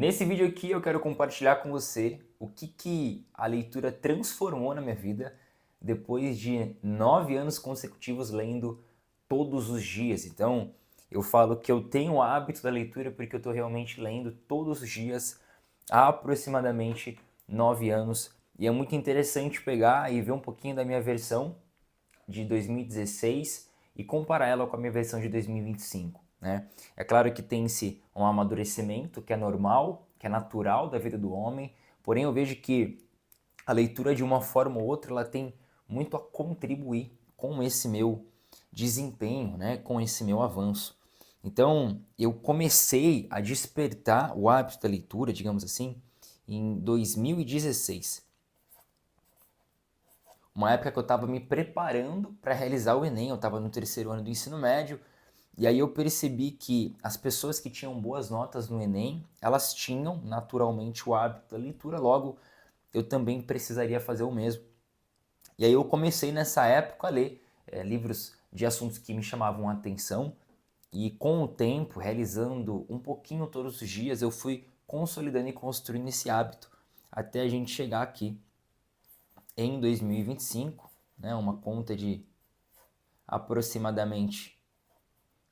Nesse vídeo aqui eu quero compartilhar com você o que a leitura transformou na minha vida depois de 9 anos consecutivos lendo todos os dias. Então, eu falo que eu tenho o hábito da leitura porque eu estou realmente lendo todos os dias há aproximadamente 9 anos. E é muito interessante pegar e ver um pouquinho da minha versão de 2016 e comparar ela com a minha versão de 2025. Né? É claro que tem-se um amadurecimento que é normal, que é natural da vida do homem, porém eu vejo que a leitura de uma forma ou outra ela tem muito a contribuir com esse meu desempenho, né? Com esse meu avanço. Então eu comecei a despertar o hábito da leitura, digamos assim, em 2016. Uma época que eu estava me preparando para realizar o Enem, eu estava no terceiro ano do ensino médio, e aí eu percebi que as pessoas que tinham boas notas no Enem, elas tinham naturalmente o hábito da leitura, logo eu também precisaria fazer o mesmo. E aí eu comecei nessa época a ler livros de assuntos que me chamavam a atenção, e com o tempo, realizando um pouquinho todos os dias, eu fui consolidando e construindo esse hábito, até a gente chegar aqui em 2025, né, uma conta de aproximadamente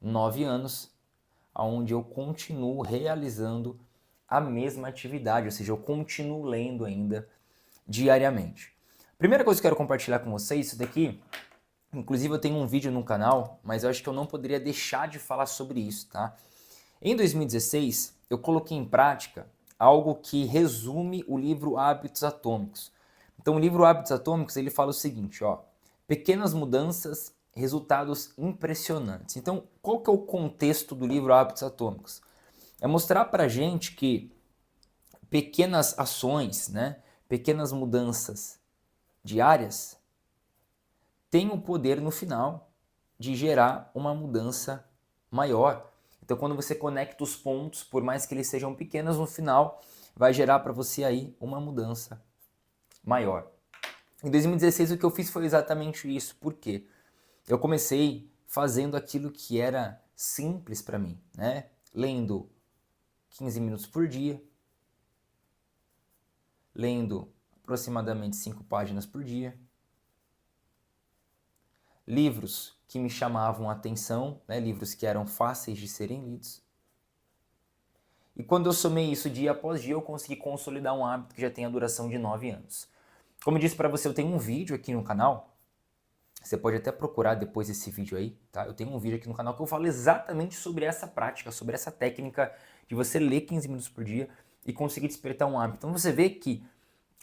9 anos, onde eu continuo realizando a mesma atividade, ou seja, eu continuo lendo ainda diariamente. Primeira coisa que eu quero compartilhar com vocês, isso daqui, inclusive eu tenho um vídeo no canal, mas eu acho que eu não poderia deixar de falar sobre isso, tá? Em 2016, eu coloquei em prática algo que resume o livro Hábitos Atômicos. Então, o livro Hábitos Atômicos, ele fala o seguinte, ó: pequenas mudanças, resultados impressionantes. Então, qual que é o contexto do livro Hábitos Atômicos? É mostrar pra gente que pequenas ações, né, pequenas mudanças diárias têm o poder no final de gerar uma mudança maior. Então, quando você conecta os pontos, por mais que eles sejam pequenos, no final vai gerar para você aí uma mudança maior. Em 2016 o que eu fiz foi exatamente isso. Por quê? Eu comecei fazendo aquilo que era simples para mim, né? Lendo 15 minutos por dia, lendo aproximadamente 5 páginas por dia, livros que me chamavam a atenção, né? Livros que eram fáceis de serem lidos. E quando eu somei isso dia após dia, eu consegui consolidar um hábito que já tem a duração de 9 anos. Como eu disse para você, eu tenho um vídeo aqui no canal. Você pode até procurar depois desse vídeo aí, tá? Eu tenho um vídeo aqui no canal que eu falo exatamente sobre essa prática, sobre essa técnica de você ler 15 minutos por dia e conseguir despertar um hábito. Então você vê que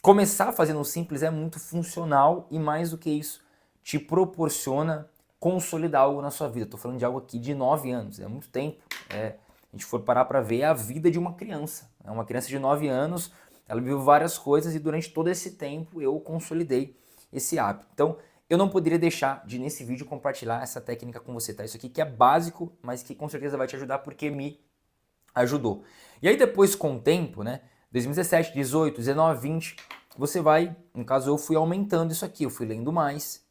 começar fazendo o simples é muito funcional e mais do que isso, te proporciona consolidar algo na sua vida. Estou falando de algo aqui de 9 anos, é muito tempo. A gente for parar para ver a vida de uma criança. Uma criança de 9 anos, ela viveu várias coisas e durante todo esse tempo eu consolidei esse hábito. Então, eu não poderia deixar de, nesse vídeo, compartilhar essa técnica com você, tá? Isso aqui que é básico, mas que com certeza vai te ajudar porque me ajudou. E aí depois, com o tempo, né, 2017, 18, 19, 20, você vai, no caso eu fui aumentando isso aqui, eu fui lendo mais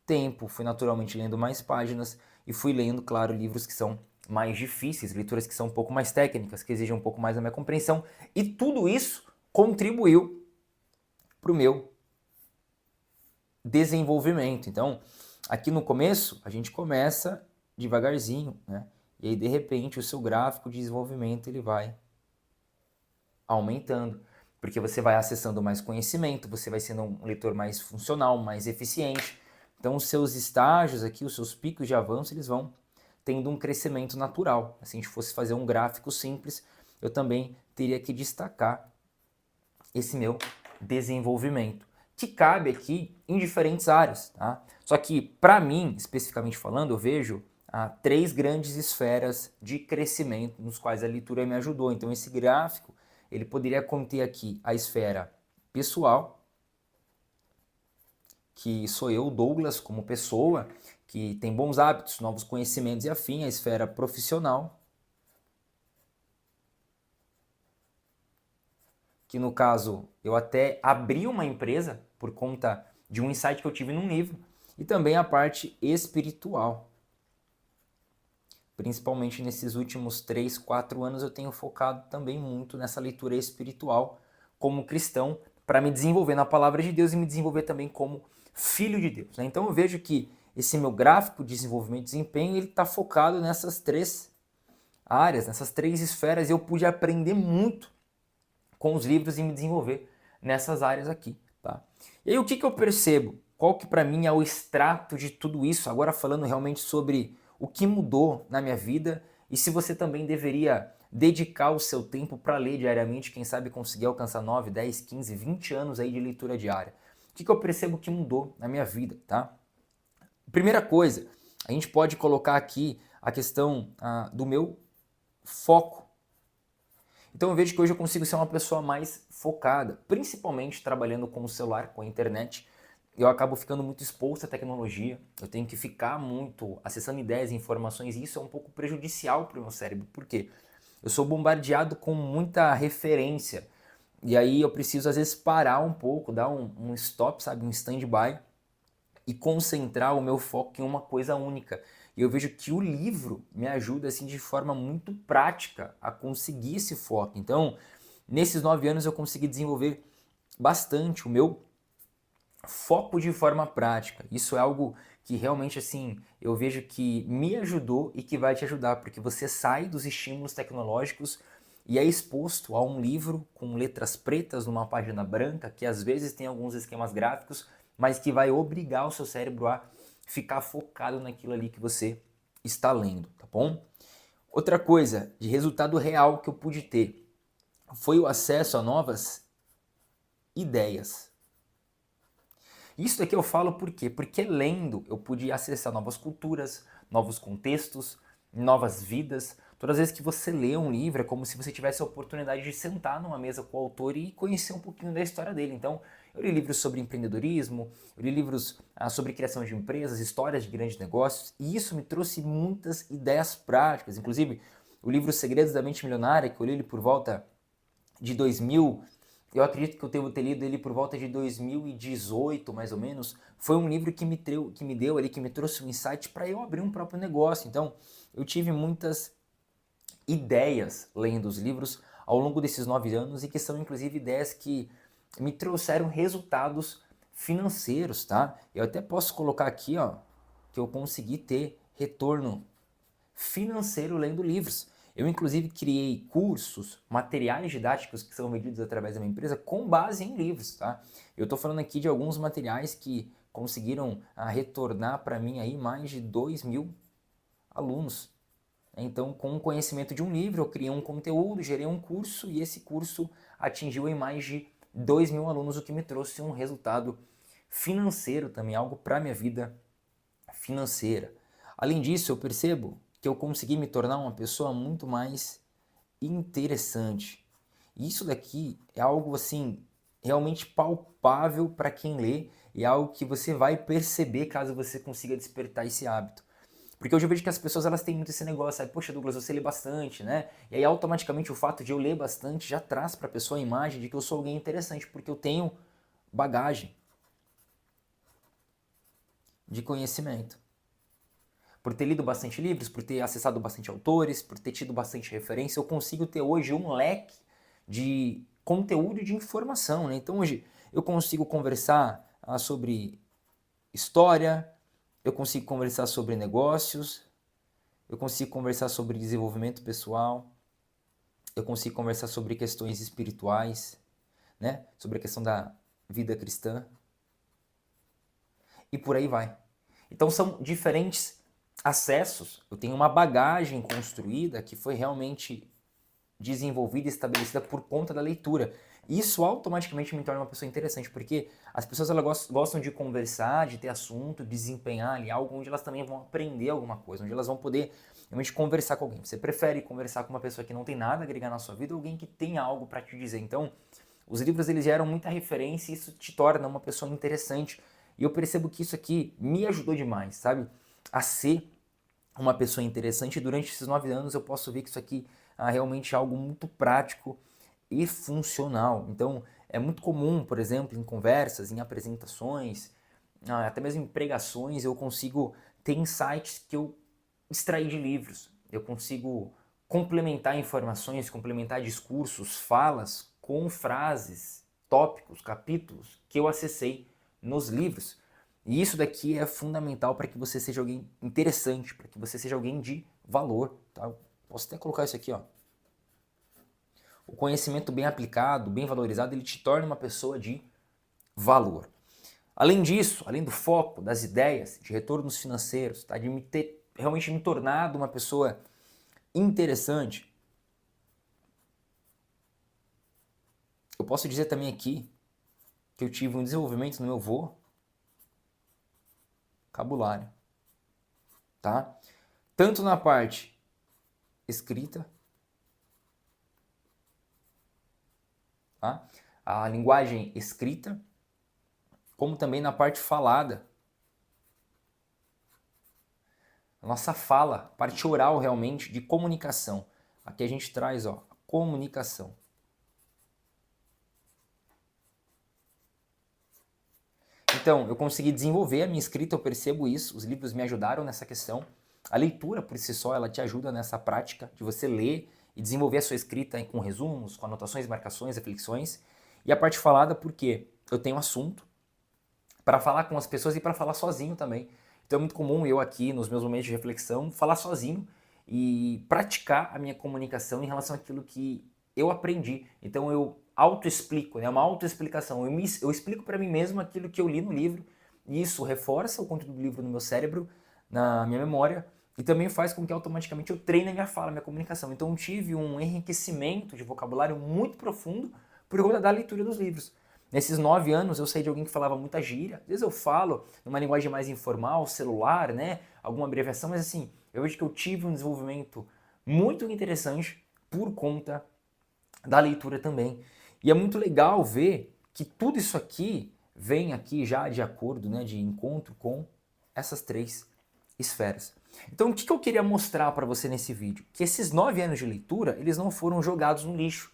tempo, fui naturalmente lendo mais páginas e fui lendo, claro, livros que são mais difíceis, leituras que são um pouco mais técnicas, que exigem um pouco mais da minha compreensão, e tudo isso contribuiu para o meu desenvolvimento. Então, aqui no começo, a gente começa devagarzinho, né? E aí, de repente, o seu gráfico de desenvolvimento ele vai aumentando, porque você vai acessando mais conhecimento, você vai sendo um leitor mais funcional, mais eficiente. Então, os seus estágios aqui, os seus picos de avanço, eles vão tendo um crescimento natural. Se a gente fosse fazer um gráfico simples, eu também teria que destacar esse meu desenvolvimento, que cabe aqui em diferentes áreas, tá? Só que, para mim, especificamente falando, eu vejo 3 grandes esferas de crescimento nos quais a leitura me ajudou. Então, esse gráfico, ele poderia conter aqui a esfera pessoal, que sou eu, Douglas, como pessoa, que tem bons hábitos, novos conhecimentos e afim, a esfera profissional, que no caso eu até abri uma empresa por conta de um insight que eu tive num livro, e também a parte espiritual. principalmente nesses últimos 3, 4 anos, eu tenho focado também muito nessa leitura espiritual como cristão, para me desenvolver na palavra de Deus e me desenvolver também como filho de Deus, né? Então eu vejo que esse meu gráfico de desenvolvimento e desempenho, ele está focado nessas 3 áreas, nessas 3 esferas, e eu pude aprender muito com os livros e me desenvolver nessas áreas aqui, tá? E aí o que eu percebo? Qual que para mim é o extrato de tudo isso? Agora falando realmente sobre o que mudou na minha vida e se você também deveria dedicar o seu tempo para ler diariamente, quem sabe conseguir alcançar 9, 10, 15, 20 anos aí de leitura diária. O que eu percebo que mudou na minha vida, tá? Primeira coisa, a gente pode colocar aqui a questão do meu foco. Então eu vejo que hoje eu consigo ser uma pessoa mais focada, principalmente trabalhando com o celular, com a internet. Eu acabo ficando muito exposto à tecnologia, eu tenho que ficar muito acessando ideias e informações, e isso é um pouco prejudicial para o meu cérebro. Por quê? Eu sou bombardeado com muita referência, e aí eu preciso às vezes parar um pouco, dar um stop, sabe, um stand-by, e concentrar o meu foco em uma coisa única. E eu vejo que o livro me ajuda assim de forma muito prática a conseguir esse foco. Então, nesses 9 anos eu consegui desenvolver bastante o meu foco de forma prática. Isso é algo que realmente assim eu vejo que me ajudou e que vai te ajudar, porque você sai dos estímulos tecnológicos e é exposto a um livro com letras pretas numa página branca, que às vezes tem alguns esquemas gráficos, mas que vai obrigar o seu cérebro a ficar focado naquilo ali que você está lendo, tá bom? Outra coisa de resultado real que eu pude ter foi o acesso a novas ideias. Isso daqui eu falo por quê? Porque lendo eu pude acessar novas culturas, novos contextos, novas vidas. Todas as vezes que você lê um livro é como se você tivesse a oportunidade de sentar numa mesa com o autor e conhecer um pouquinho da história dele. Então, eu li livros sobre empreendedorismo, eu li livros sobre criação de empresas, histórias de grandes negócios, e isso me trouxe muitas ideias práticas. Inclusive, o livro Segredos da Mente Milionária, que eu li ele por volta de 2000, eu acredito que eu devo ter lido ele por volta de 2018, mais ou menos. Foi um livro que me deu ali, que me trouxe um insight para eu abrir um próprio negócio. Então, eu tive muitas ideias lendo os livros ao longo desses 9 anos e que são inclusive ideias que me trouxeram resultados financeiros, tá? Eu até posso colocar aqui, ó, que eu consegui ter retorno financeiro lendo livros. Eu inclusive criei cursos, materiais didáticos que são vendidos através da minha empresa com base em livros, tá? Eu estou falando aqui de alguns materiais que conseguiram retornar para mim aí mais de 2.000 alunos. Então, com o conhecimento de um livro, eu criei um conteúdo, gerei um curso e esse curso atingiu em mais de 2.000 alunos, o que me trouxe um resultado financeiro também, algo para minha vida financeira. Além disso, eu percebo que eu consegui me tornar uma pessoa muito mais interessante. Isso daqui é algo assim realmente palpável para quem lê e é algo que você vai perceber caso você consiga despertar esse hábito. Porque hoje eu vejo que as pessoas elas têm muito esse negócio, sabe? Poxa, Douglas, você lê bastante, né? E aí automaticamente o fato de eu ler bastante já traz para a pessoa a imagem de que eu sou alguém interessante, porque eu tenho bagagem de conhecimento. Por ter lido bastante livros, por ter acessado bastante autores, por ter tido bastante referência, eu consigo ter hoje um leque de conteúdo e de informação, né? Então hoje eu consigo conversar sobre história, eu consigo conversar sobre negócios, eu consigo conversar sobre desenvolvimento pessoal, eu consigo conversar sobre questões espirituais, né? Sobre a questão da vida cristã e por aí vai. Então são diferentes acessos. Eu tenho uma bagagem construída que foi realmente desenvolvida e estabelecida por conta da leitura. Isso automaticamente me torna uma pessoa interessante, porque as pessoas elas gostam de conversar, de ter assunto, desempenhar ali algo onde elas também vão aprender alguma coisa, onde elas vão poder realmente conversar com alguém. Você prefere conversar com uma pessoa que não tem nada a agregar na sua vida ou alguém que tem algo para te dizer? Então, os livros eles geram muita referência e isso te torna uma pessoa interessante. E eu percebo que isso aqui me ajudou demais, sabe? A ser uma pessoa interessante. E durante esses 9 anos eu posso ver que isso aqui realmente é algo muito prático e funcional. Então, é muito comum, por exemplo, em conversas, em apresentações, até mesmo em pregações, eu consigo ter insights que eu extraí de livros. eu consigo complementar informações, complementar discursos, falas com frases, tópicos, capítulos que eu acessei nos livros. E isso daqui é fundamental para que você seja alguém interessante, para que você seja alguém de valor. Tá? Eu posso até colocar isso aqui, ó. O conhecimento bem aplicado, bem valorizado, ele te torna uma pessoa de valor. Além disso, além do foco, das ideias, de retornos financeiros, tá? De realmente me tornado uma pessoa interessante, eu posso dizer também aqui que eu tive um desenvolvimento no meu vocabulário, tá? Tanto na parte escrita, tá? A linguagem escrita, como também na parte falada. A nossa fala, parte oral realmente de comunicação. Aqui a gente traz, ó, a comunicação. Então, eu consegui desenvolver a minha escrita, eu percebo isso, os livros me ajudaram nessa questão. A leitura, por si só, ela te ajuda nessa prática de você ler e desenvolver a sua escrita com resumos, com anotações, marcações, reflexões. E a parte falada, porque eu tenho assunto para falar com as pessoas e para falar sozinho também. Então é muito comum eu aqui, nos meus momentos de reflexão, falar sozinho e praticar a minha comunicação em relação àquilo que eu aprendi. Então eu auto-explico, né? Uma auto-explicação. Eu explico para mim mesmo aquilo que eu li no livro e isso reforça o conteúdo do livro no meu cérebro, na minha memória e também faz com que automaticamente eu treine a minha fala, a minha comunicação. Então eu tive um enriquecimento de vocabulário muito profundo por conta da leitura dos livros. Nesses 9 anos eu saí de alguém que falava muita gíria. Às vezes eu falo numa linguagem mais informal, celular, né? Alguma abreviação, mas assim, eu vejo que eu tive um desenvolvimento muito interessante por conta da leitura também. E é muito legal ver que tudo isso aqui vem aqui já de acordo, né, de encontro com essas 3 esferas. Então o que eu queria mostrar para você nesse vídeo? Que esses 9 anos de leitura, eles não foram jogados no lixo.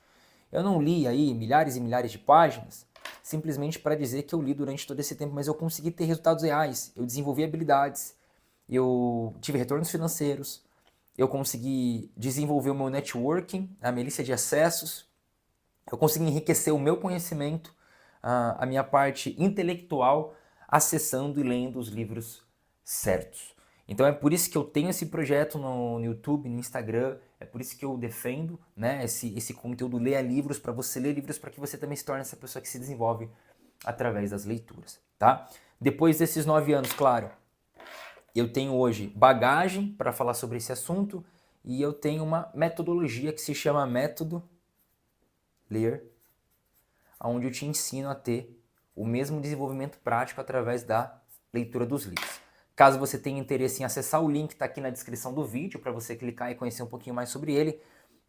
Eu não li aí milhares e milhares de páginas simplesmente para dizer que eu li durante todo esse tempo, mas eu consegui ter resultados reais, eu desenvolvi habilidades, eu tive retornos financeiros, eu consegui desenvolver o meu networking, a minha lista de acessos, eu consegui enriquecer o meu conhecimento, a minha parte intelectual, acessando e lendo os livros certos. Então é por isso que eu tenho esse projeto no YouTube, no Instagram, é por isso que eu defendo, né, esse conteúdo Leia Livros, para você ler livros, para que você também se torne essa pessoa que se desenvolve através das leituras, tá? Depois desses 9 anos, claro, eu tenho hoje bagagem para falar sobre esse assunto e eu tenho uma metodologia que se chama Método Ler, onde eu te ensino a ter o mesmo desenvolvimento prático através da leitura dos livros. Caso você tenha interesse em acessar o link, está aqui na descrição do vídeo para você clicar e conhecer um pouquinho mais sobre ele.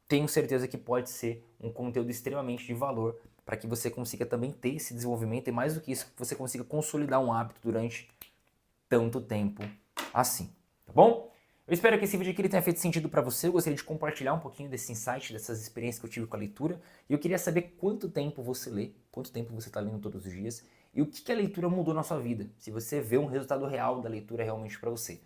Tenho certeza que pode ser um conteúdo extremamente de valor para que você consiga também ter esse desenvolvimento e mais do que isso, que você consiga consolidar um hábito durante tanto tempo assim, tá bom? Eu espero que esse vídeo aqui ele tenha feito sentido para você. Eu gostaria de compartilhar um pouquinho desse insight, dessas experiências que eu tive com a leitura. E eu queria saber quanto tempo você lê, quanto tempo você está lendo todos os dias e o que a leitura mudou na sua vida. Se você vê um resultado real da leitura realmente para você.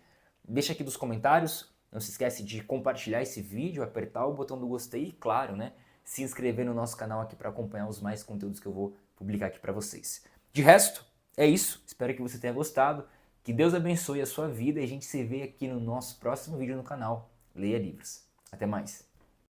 Deixa aqui nos comentários. Não se esquece de compartilhar esse vídeo, apertar o botão do gostei e, claro, né, se inscrever no nosso canal aqui para acompanhar os mais conteúdos que eu vou publicar aqui para vocês. De resto, é isso. Espero que você tenha gostado. Que Deus abençoe a sua vida e a gente se vê aqui no nosso próximo vídeo no canal Leia Livros. Até mais!